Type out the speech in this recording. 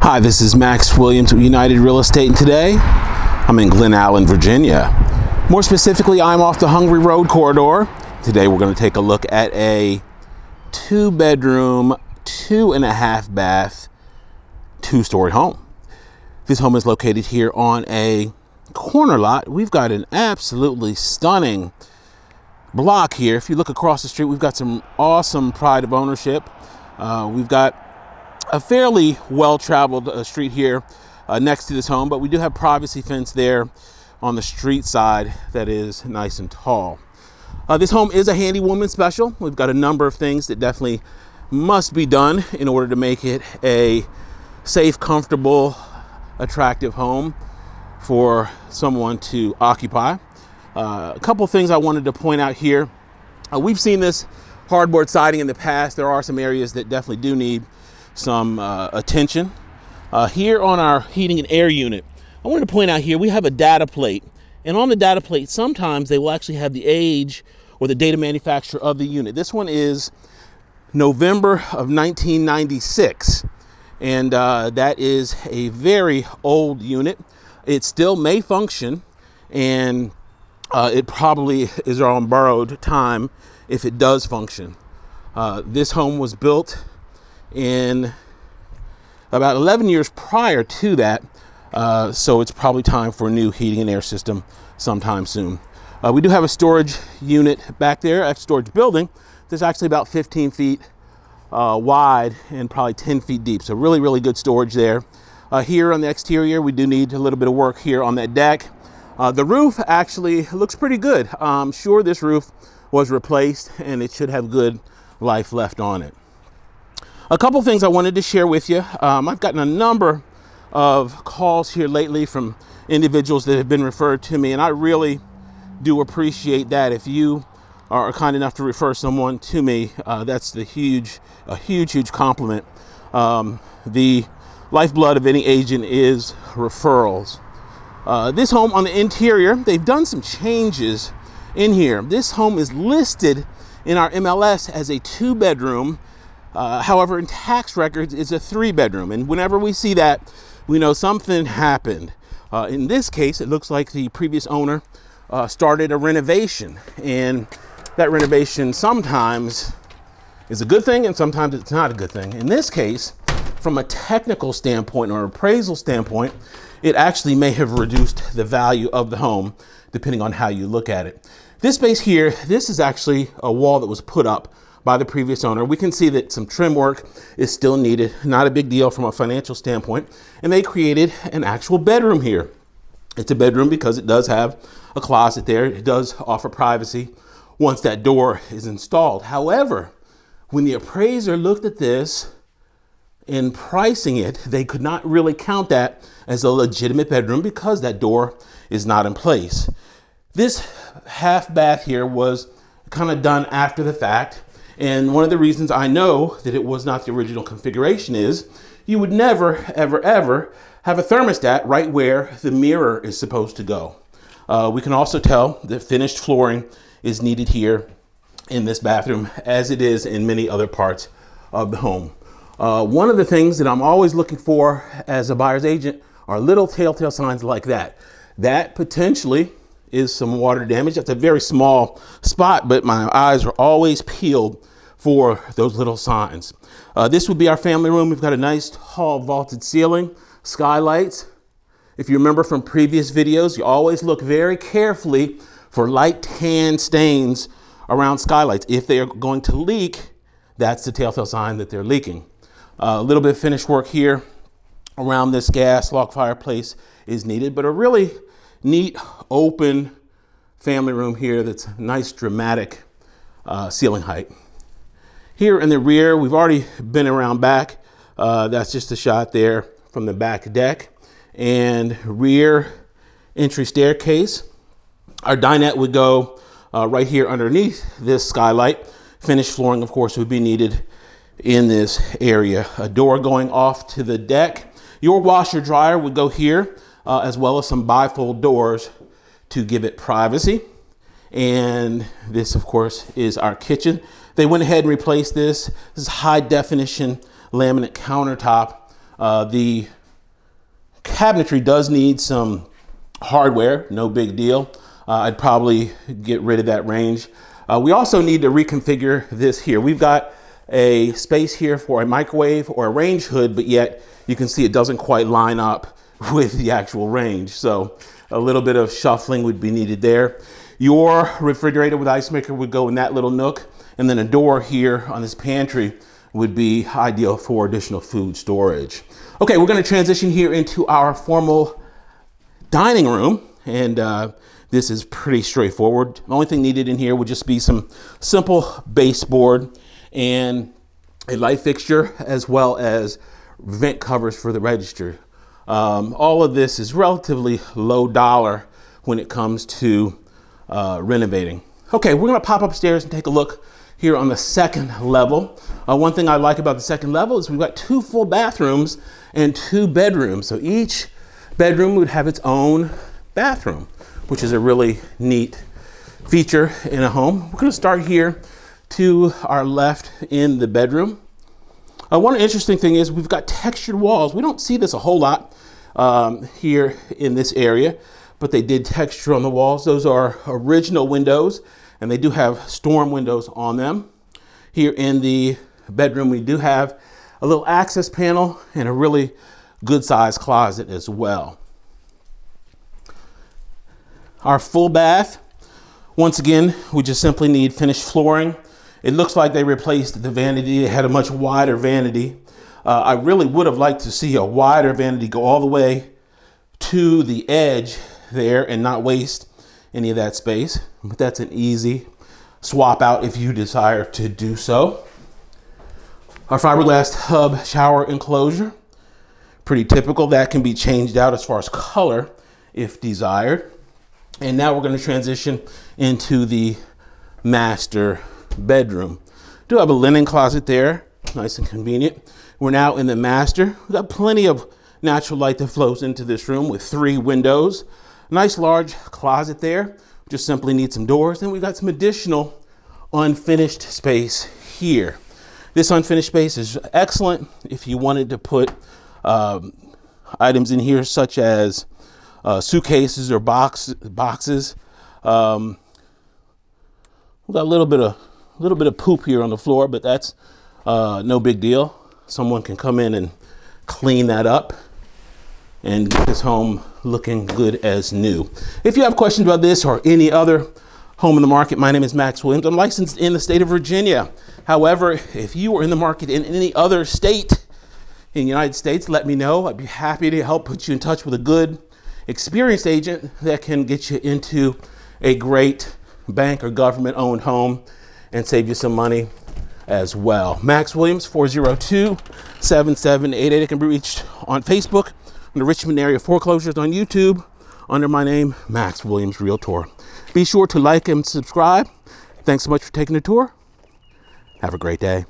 Hi, this is Max Williams with United Real Estate, and today I'm in Glen, Virginia. More specifically, I'm off the Hungary Road corridor. Today we're going to take a look at a 2-bedroom, 2.5 bath, 2-story home. This home is located here on a corner lot. We've got an absolutely stunning block here. If you look across the street, we've got some awesome pride of ownership. We've got a fairly well-traveled street here next to this home, but we do have privacy fence there on the street side that is nice and tall. This home is a Handywoman special. We've got a number of things that definitely must be done in order to make it a safe, comfortable, attractive home for someone to occupy. A couple things I wanted to point out here. We've seen this hardboard siding in the past. There are some areas that definitely do need some attention. Here on our heating and air unit, I wanted to point out here we have a data plate, and on the data plate sometimes they will actually have the age or the date of manufacture of the unit. This one is November of 1996, and that is a very old unit. It still may function, and it probably is on borrowed time if it does function. This home was built in about 11 years prior to that, so it's probably time for a new heating and air system sometime soon. We do have a storage unit back there, a storage building that's actually about 15 feet wide and probably 10 feet deep, so really good storage there. Here on the exterior, we do need a little bit of work here on that deck. The roof actually looks pretty good. I'm sure this roof was replaced and it should have good life left on it. A couple things I wanted to share with you. I've gotten a number of calls here lately from individuals that have been referred to me, and I really do appreciate that. If you are kind enough to refer someone to me, that's a huge compliment. The lifeblood of any agent is referrals. This home on the interior, they've done some changes in here. This home is listed in our MLS as a 2-bedroom. However, in tax records, it's a 3-bedroom. And whenever we see that, we know something happened. In this case, it looks like the previous owner started a renovation. And that renovation sometimes is a good thing and sometimes it's not a good thing. In this case, from a technical standpoint or appraisal standpoint, it actually may have reduced the value of the home, depending on how you look at it. This space here, this is actually a wall that was put up by the previous owner. We can see that some trim work is still needed, not a big deal from a financial standpoint, and they created an actual bedroom here. It's a bedroom because it does have a closet there. It does offer privacy once that door is installed. However, when the appraiser looked at this in pricing it, they could not really count that as a legitimate bedroom because that door is not in place. This half bath here was kind of done after the fact. And one of the reasons I know that it was not the original configuration is you would never, ever have a thermostat right where the mirror is supposed to go. We can also tell that finished flooring is needed here in this bathroom, as it is in many other parts of the home. One of the things that I'm always looking for as a buyer's agent are little telltale signs like that. That potentially is some water damage. That's a very small spot, but my eyes are always peeled for those little signs. This would be our family room. We've got a nice tall vaulted ceiling, skylights. If you remember from previous videos, you always look very carefully for light tan stains around skylights. If they are going to leak, that's the telltale sign that they're leaking. A little bit of finished work here around this gas log fireplace is needed, but a really neat open family room here that's nice dramatic ceiling height. Here in the rear, we've already been around back. That's just a shot there from the back deck and rear entry staircase. Our dinette would go right here underneath this skylight. Finished flooring, of course, would be needed in this area. A door going off to the deck. Your washer dryer would go here, as well as some bifold doors to give it privacy. And this, of course, is our kitchen. They went ahead and replaced this. This is high definition laminate countertop The cabinetry does need some hardware, no big deal. I'd probably get rid of that range. We also need to reconfigure this here. We've got a space here for a microwave or a range hood, but yet you can see it doesn't quite line up with the actual range. So a little bit of shuffling would be needed there. Your refrigerator with ice maker would go in that little nook, and then a door here on this pantry would be ideal for additional food storage. Okay, we're going to transition here into our formal dining room, and this is pretty straightforward. The only thing needed in here would just be some simple baseboard and a light fixture, as well as vent covers for the register. All of this is relatively low dollar when it comes to renovating. Okay, we're gonna pop upstairs and take a look here on the second level. One thing I like about the second level is we've got 2 full bathrooms and 2 bedrooms. So each bedroom would have its own bathroom, which is a really neat feature in a home. We're gonna start here to our left in the bedroom. One interesting thing is we've got textured walls. We don't see this a whole lot here in this area, but they did texture on the walls. Those are original windows, and they do have storm windows on them. Here in the bedroom, we do have a little access panel and a really good sized closet as well. Our full bath, once again, we just simply need finished flooring. It looks like they replaced the vanity. It had a much wider vanity. I really would have liked to see a wider vanity go all the way to the edge there and not waste any of that space. But that's an easy swap out if you desire to do so. Our fiberglass tub shower enclosure, pretty typical. That can be changed out as far as color if desired. And now we're going to transition into the master bedroom. Do have a linen closet there, nice and convenient. We're now in the master. We've got plenty of natural light that flows into this room with 3 windows. Nice large closet there. Just simply need some doors. Then we've got some additional unfinished space here. This unfinished space is excellent if you wanted to put items in here such as suitcases or boxes. We've got a little bit of poop here on the floor, but that's no big deal. Someone can come in and clean that up and get this home looking good as new. If you have questions about this or any other home in the market, my name is Max Williams. I'm licensed in the state of Virginia. However, if you are in the market in any other state in the United States, let me know. I'd be happy to help put you in touch with a good, experienced agent that can get you into a great bank or government-owned home and save you some money as well. Max Williams, 402-7788. It can be reached on Facebook, on the Richmond area foreclosures, on YouTube, under my name, Max Williams Realtor. Be sure to like and subscribe. Thanks so much for taking the tour. Have a great day.